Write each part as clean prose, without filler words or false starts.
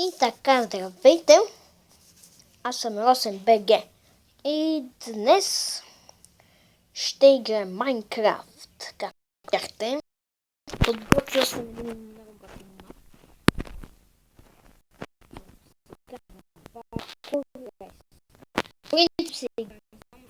И така, здравейте! Аз съм Росен БГ и днес ще играем Майнкрафт. Както бяхте, подготвил съм един много готин мап. В принцип се играем само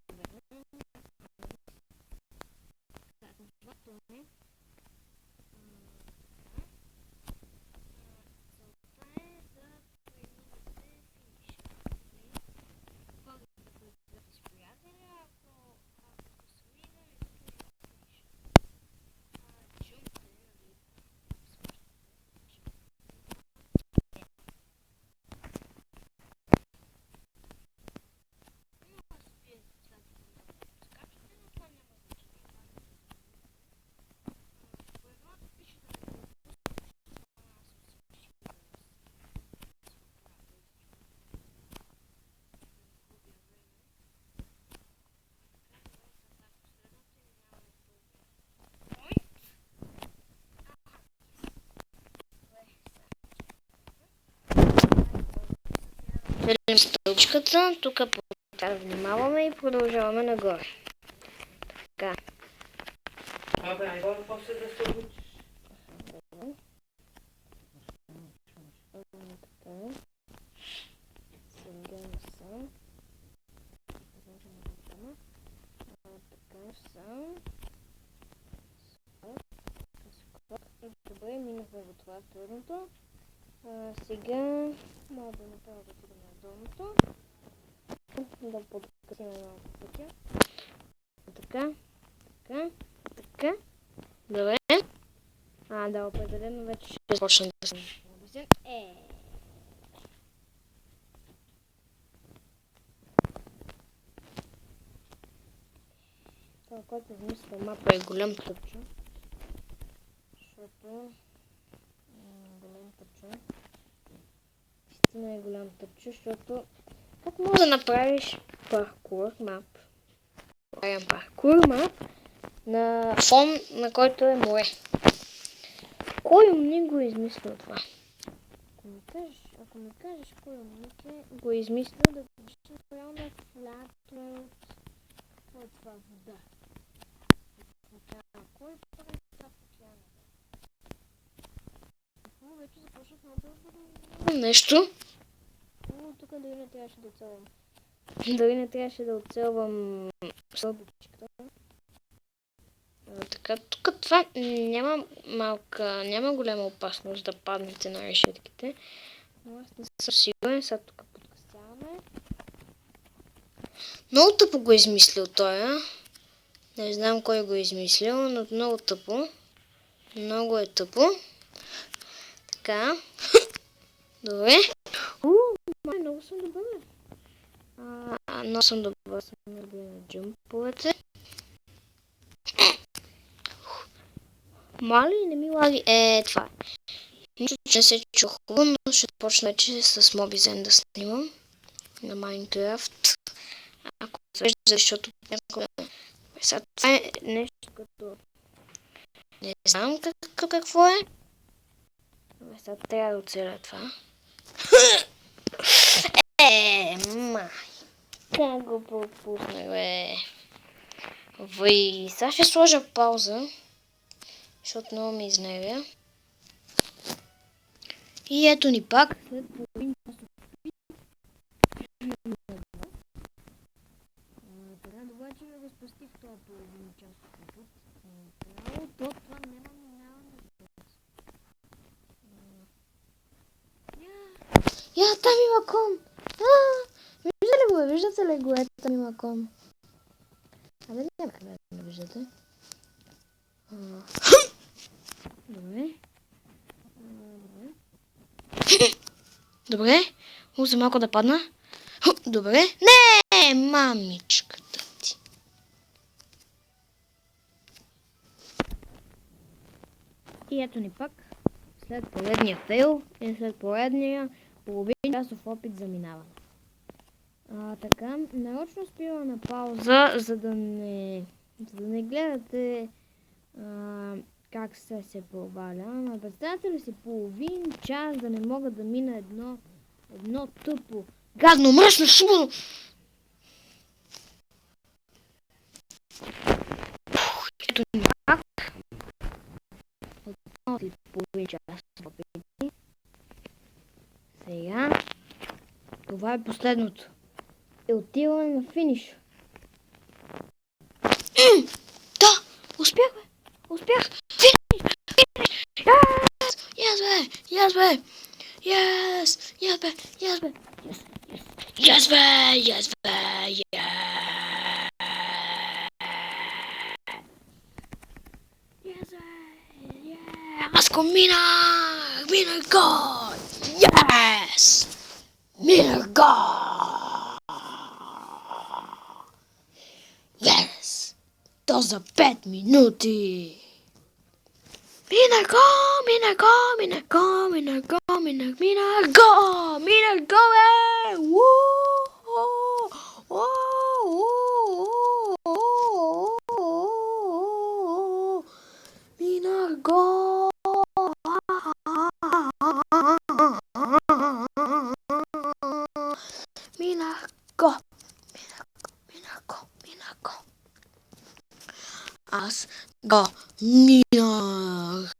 за стълбчката, тук трябва да внимаваме и продължаваме нагоре. Така. Айде после да се обучиш. Добре, минахме в това трудното. Сега мога да направя да отидем на долното. Да подкъсим малко пътя. Така. Добре. Да, определено вече ще започна да съм обезен. Това, което измисля мапа е голям тъпчо. Защото голям тъпчо. Истина е голям тъпчо, защото как може да направиш паркур мап? Паркур мап на фон, на който е море. Кой умник го е измислил това? Ако ми кажеш кой умник го е измислил, да го пишем реално в лято от това вода. Кой прави това океана? Вече започнах много да нещо. Тук дори не трябваше да оцелвам. Дори не трябваше да оцелвам стълбичката. Така, тук това няма голяма опасност да паднете на решетките. Но аз не съм сигурен, сега тук подкъсяваме. Много тъпо го е измислил той, Не знам кой го е измислил, но много тъпо. Много е тъпо. Така. Добре. Много съм добър. Много съм добър. Съм на джумповете. Мали, не ми лаги. Това е. Нищо, че не се чу хубаво, но ще почна вече с Mobizen да снимам на Майнкрафт. Ако се вижда, защото някога... Сега това е нещо като... Не знам какво е. Сега трябва да оцеля това. Май. Как го пропуснах, бе? Сега ще сложа пауза, защото много ми изнервя. И ето ни пак. След половин час трябва да бъде, че да го спастих това половин час от път. Това няма. Там има кон! Виждате ли го? Ето там има кон. Няма как да не виждате. Добре. За малко да падна. Добре. Не, мамичката ти. И ето ни пак. След поредния фейл и след поредния половин часов опит за минаване. Така, нарочно спирам на пауза, за да не гледате как се провалям. А представете ли си половин час да не мога да мина едно тъпо, гадно, мръсно, шумно. Ето ни пак. Отново след половин час. Сега. Това е последното. И отиваме на финиш. Да! Успях, бе! Успях! Финиш! Yes, бе! Yes, бе! Yes! Yes, бе! Yes, бе! Yes, бе! Yes, бе! Yes, бе! Аз го минах! Минах го! Yes! Минах го! Yes! То за 5 минути! Minag go, minag go, minag go, minag go, minag go, minag go, eh! Woo! Minag go! Minag go, minag go, minag go. Аз го минах.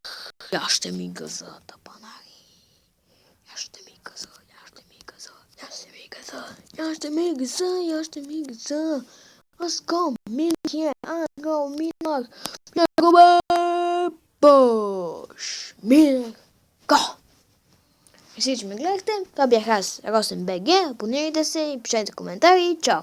Я ще ми газа, тапанари. Я ще ми газа. Аз го минах. Аз го минах. Много бе, бош. Минах го. Всички ме гледахте. Това бях аз, Росен БГ. Абонирайте се и пишете коментари. Чао!